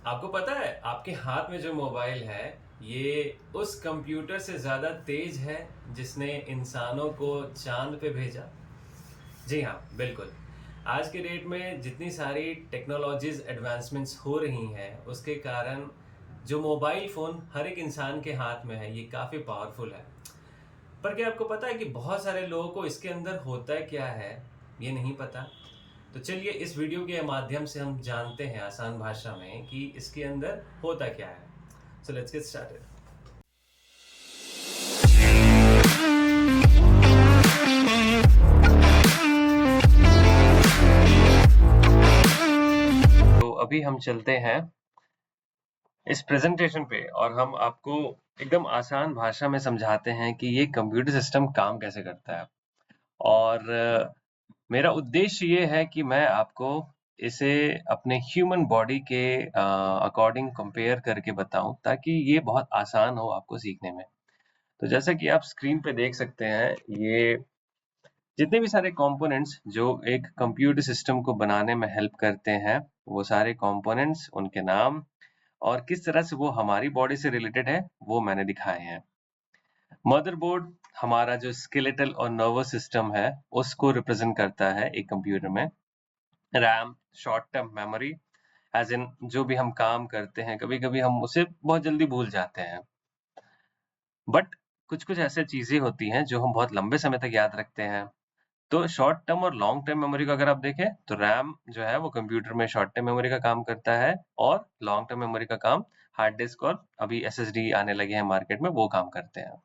आपको पता है आपके हाथ में जो मोबाइल है ये उस कंप्यूटर से ज़्यादा तेज है जिसने इंसानों को चांद पे भेजा। जी हाँ, बिल्कुल। आज के डेट में जितनी सारी टेक्नोलॉजीज एडवांसमेंट्स हो रही हैं उसके कारण जो मोबाइल फ़ोन हर एक इंसान के हाथ में है ये काफ़ी पावरफुल है। पर क्या आपको पता है कि बहुत सारे लोगों को इसके अंदर होता क्या है ये नहीं पता। तो चलिए इस वीडियो के माध्यम से हम जानते हैं आसान भाषा में कि इसके अंदर होता क्या है। So let's get started. तो अभी हम चलते हैं इस प्रेजेंटेशन पे और हम आपको एकदम आसान भाषा में समझाते हैं कि ये कंप्यूटर सिस्टम काम कैसे करता है। और मेरा उद्देश्य ये है कि मैं आपको इसे अपने ह्यूमन बॉडी के अकॉर्डिंग कंपेयर करके बताऊं ताकि ये बहुत आसान हो आपको सीखने में। तो जैसा कि आप स्क्रीन पे देख सकते हैं, ये जितने भी सारे कंपोनेंट्स जो एक कंप्यूटर सिस्टम को बनाने में हेल्प करते हैं, वो सारे कंपोनेंट्स, उनके नाम और किस तरह से वो हमारी बॉडी से रिलेटेड है, वो मैंने दिखाए हैं। मदरबोर्ड हमारा जो स्केलेटल और नर्वस सिस्टम है, उसको रिप्रेजेंट करता है एक कंप्यूटर में। RAM, short term memory, as in जो भी हम काम करते हैं, कभी-कभी हम उसे बहुत जल्दी भूल जाते हैं। बट कुछ-कुछ ऐसे चीजें होती हैं जो हम बहुत लंबे समय तक याद रखते हैं। तो शॉर्ट टर्म और लॉन्ग टर्म मेमोरी को अगर आप देखें तो रैम जो है वो कंप्यूटर में शॉर्ट टर्म मेमोरी का काम करता है और लॉन्ग टर्म मेमोरी का काम हार्ड डिस्क और अभी एसएसडी आने लगे हैं मार्केट में, वो काम करते हैं।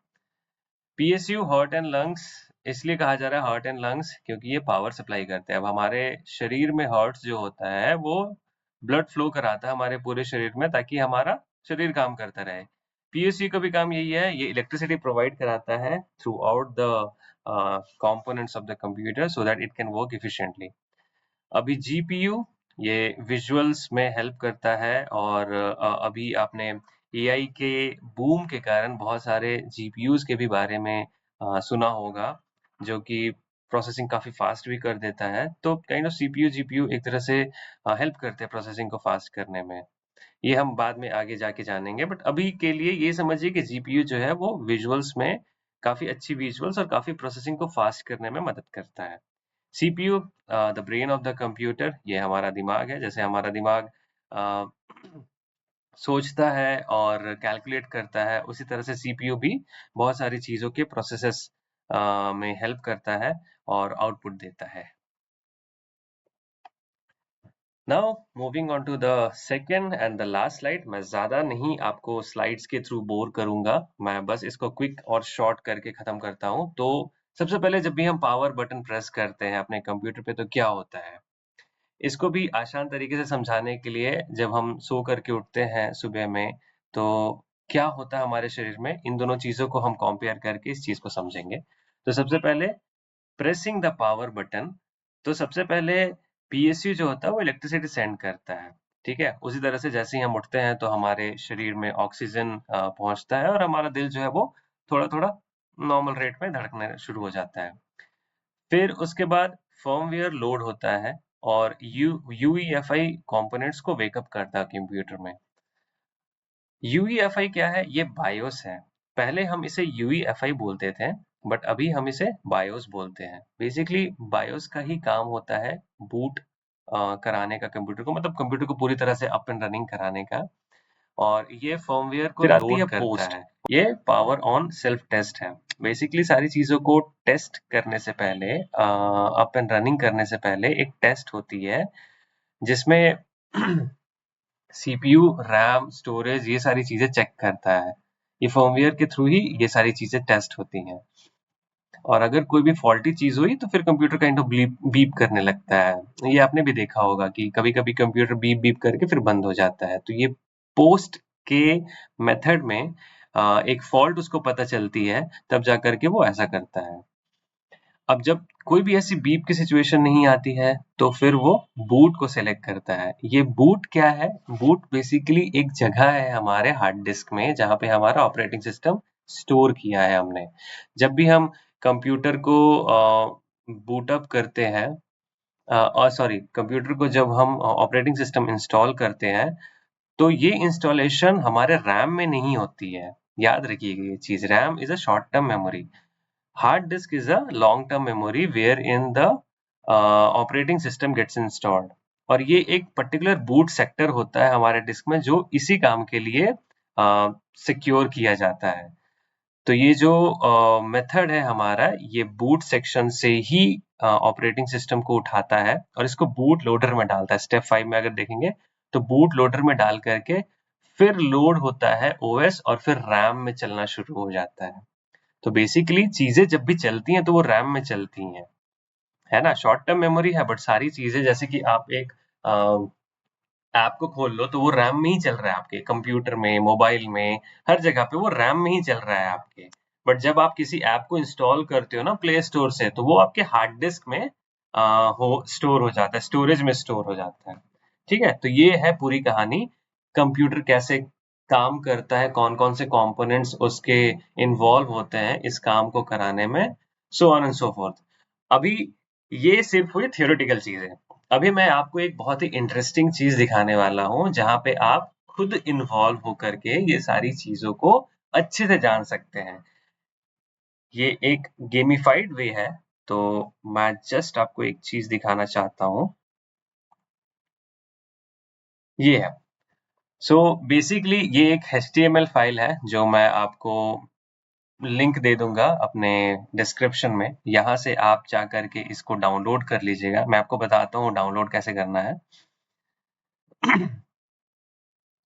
पीएसयू हार्ट एंड लंग्स इसलिए कहा जा रहा है हार्ट एंड लंग्स क्योंकि ये पावर सप्लाई करते हैं। अब हमारे शरीर में हार्ट जो होता है वो ब्लड फ्लो कराता है हमारे पूरे शरीर में ताकि हमारा शरीर काम करता रहे। पीएसयू का भी काम यही है, ये इलेक्ट्रिसिटी प्रोवाइड कराता है through out the components of the computer so that it can work efficiently. अभी जीपीयू ये विजुअल्स में हेल्प करता है और अभी आपने एआई के बूम के कारण बहुत सारे जीपीयूज के भी बारे में सुना होगा, जो कि प्रोसेसिंग काफी फास्ट भी कर देता है। तो काइंड ऑफ सीपीयू जीपीयू एक तरह से हेल्प करते हैं प्रोसेसिंग को फास्ट करने में। ये हम बाद में आगे जाके जानेंगे, बट अभी के लिए ये समझिए कि जीपीयू जो है वो विजुअल्स में काफी अच्छी विजुअल्स और काफी प्रोसेसिंग को फास्ट करने में मदद करता है। CPU the brain of the computer, ये हमारा दिमाग है। जैसे हमारा दिमाग अ, सोचता है और कैलकुलेट करता है, उसी तरह से सीपीयू भी बहुत सारी चीजों के प्रोसेसेस में हेल्प करता है और आउटपुट देता है। Now moving on to the second and the last slide. मैं ज्यादा नहीं आपको स्लाइड्स के थ्रू बोर करूंगा, मैं बस इसको क्विक और शॉर्ट करके खत्म करता हूं। तो सबसे पहले जब भी हम पावर बटन प्रेस करते हैं अपने कंप्यूटर पे तो क्या होता है, इसको भी आसान तरीके से समझाने के लिए, जब हम सो करके उठते हैं सुबह में तो क्या होता है हमारे शरीर में, इन दोनों चीजों को हम कंपेयर करके इस चीज को समझेंगे। तो सबसे पहले प्रेसिंग द पावर बटन, तो सबसे पहले पीएसयू जो होता है वो इलेक्ट्रिसिटी सेंड करता है। ठीक है, उसी तरह से जैसे ही हम उठते हैं तो हमारे शरीर में ऑक्सीजन पहुंचता है और हमारा दिल जो है वो थोड़ा थोड़ा नॉर्मल रेट में धड़कने शुरू हो जाता है। फिर उसके बाद फर्मवेयर लोड होता है और यूईएफआई कंपोनेंट्स को वेकअप करता है कंप्यूटर में। यूईएफआई क्या है? ये बायोस है। पहले हम इसे यूईएफआई बोलते थे, बट अभी हम इसे बायोस बोलते हैं। बेसिकली बायोस का ही काम होता है बूट कराने का कंप्यूटर को, मतलब कंप्यूटर को पूरी तरह से अप एंड रनिंग कराने का। और ये फर्मवेयर को लोड करता पोस्ट है। ये पावर ऑन सेल्फ टेस्ट है। बेसिकली सारी चीजों को टेस्ट करने से पहले, अप एंड रनिंग करने से पहले एक टेस्ट होती है जिसमें सीपीयू, रैम, स्टोरेज, ये सारी चीजें चेक करता है। ये फर्मवेयर के थ्रू ही ये सारी चीजें टेस्ट होती हैं। और अगर कोई भी फॉल्टी चीज हुई तो फिर computer kind of beep beep करने लगता है। ये आपने भी देखा होगा कि कभी-कभी कंप्यूटर बीप बीप करके फिर बंद हो जाता है। तो ये पोस्ट के मेथड में एक फॉल्ट उसको पता चलती है, तब जा करके वो ऐसा करता है। अब जब कोई भी ऐसी बीप की सिचुएशन नहीं आती है तो फिर वो बूट को सेलेक्ट करता है। ये बूट क्या है? बूट बेसिकली एक जगह है हमारे हार्ड डिस्क में जहाँ पे हमारा ऑपरेटिंग सिस्टम स्टोर किया है हमने। जब भी हम कंप्यूटर को बूट अप करते हैं, और सॉरी, कंप्यूटर को जब हम ऑपरेटिंग सिस्टम इंस्टॉल करते हैं तो ये इंस्टॉलेशन हमारे रैम में नहीं होती है। याद रखिएगा ये चीज, RAM is a short term memory, hard disk is a long term memory where in the operating system gets installed. और ये एक पर्टिकुलर बूट सेक्टर होता है हमारे डिस्क में जो इसी काम के लिए सिक्योर किया जाता है। तो ये जो मेथड है हमारा, ये बूट सेक्शन से ही ऑपरेटिंग सिस्टम को उठाता है और इसको बूट लोडर में डालता है। स्टेप 5 में अगर देखेंगे तो बूट लोडर में डाल करके फिर लोड होता है ओएस और फिर रैम में चलना शुरू हो जाता है। तो बेसिकली चीजें जब भी चलती हैं तो वो रैम में चलती हैं, है ना। शॉर्ट टर्म मेमोरी है बट सारी चीजें, जैसे कि आप एक ऐप को खोल लो तो वो रैम में ही चल रहा है, आपके कंप्यूटर में, मोबाइल में, हर जगह पे वो रैम में ही चल रहा है आपके। बट जब आप किसी ऐप को इंस्टॉल करते हो ना प्ले स्टोर से, तो वो आपके हार्ड डिस्क में हो स्टोर हो जाता है, स्टोरेज में स्टोर हो जाता है। ठीक है, तो ये है पूरी कहानी, कंप्यूटर कैसे काम करता है, कौन कौन से कंपोनेंट्स उसके इन्वॉल्व होते हैं इस काम को कराने में, so on and so fourth. अभी ये सिर्फ हुई थियोरेटिकल चीजें। अभी मैं आपको एक बहुत ही इंटरेस्टिंग चीज दिखाने वाला हूँ जहां पे आप खुद इन्वॉल्व होकर के ये सारी चीजों को अच्छे से जान सकते हैं। ये एक गेमिफाइड वे है। तो मैं जस्ट आपको एक चीज दिखाना चाहता हूँ, ये है। सो बेसिकली ये एक HTML फाइल है जो मैं आपको लिंक दे दूंगा अपने डिस्क्रिप्शन में, यहाँ से आप जा करके इसको डाउनलोड कर लीजिएगा। मैं आपको बताता हूँ डाउनलोड कैसे करना है।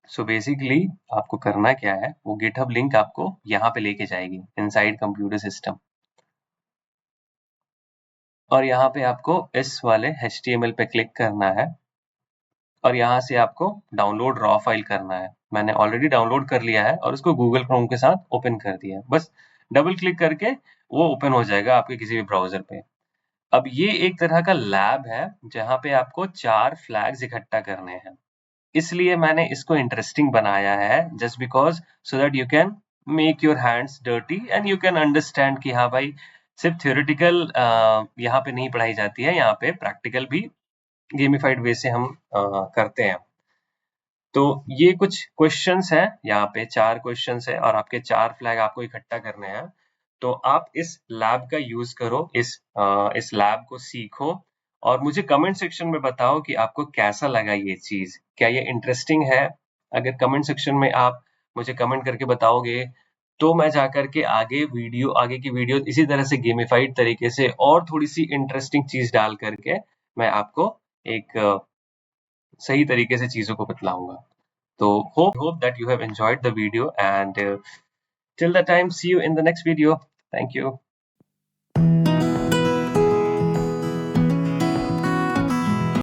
सो बेसिकली आपको करना क्या है, वो गिटहब लिंक आपको यहाँ पे लेके जाएगी इनसाइड कंप्यूटर सिस्टम, और यहाँ पे आपको इस वाले HTML पे क्लिक करना है और यहाँ से आपको डाउनलोड रॉ फाइल करना है। मैंने ऑलरेडी डाउनलोड कर लिया है और उसको गूगल क्रोम के साथ ओपन कर दिया है। बस डबल क्लिक करके वो ओपन हो जाएगा आपके किसी भी ब्राउजर पे। अब ये एक तरह का लैब है जहाँ पे आपको 4 फ्लैग्स इकट्ठा करने हैं। इसलिए मैंने इसको इंटरेस्टिंग बनाया है, just because so that you can make your hands dirty and you can understand कि हाँ भाई, सिर्फ थ्योरेटिकल यहाँ पे नहीं पढ़ाई जाती है, यहाँ पे प्रैक्टिकल भी गेमिफाइड वे से हम करते हैं। तो ये कुछ क्वेश्चंस हैं, यहाँ पे 4 क्वेश्चंस है और आपके 4 फ्लैग आपको इकट्ठा करने हैं। तो आप इस लैब का यूज करो, इस लैब को सीखो और मुझे कमेंट सेक्शन में बताओ कि आपको कैसा लगा ये चीज, क्या ये इंटरेस्टिंग है। अगर कमेंट सेक्शन में आप मुझे कमेंट करके बताओगे तो मैं जाकर के आगे की वीडियो इसी तरह से गेमिफाइड तरीके से और थोड़ी सी इंटरेस्टिंग चीज डाल करके मैं आपको एक सही तरीके से चीजों को बतलाऊंगा। So hope that you have enjoyed the video, and till the time, see you in the next video. Thank you.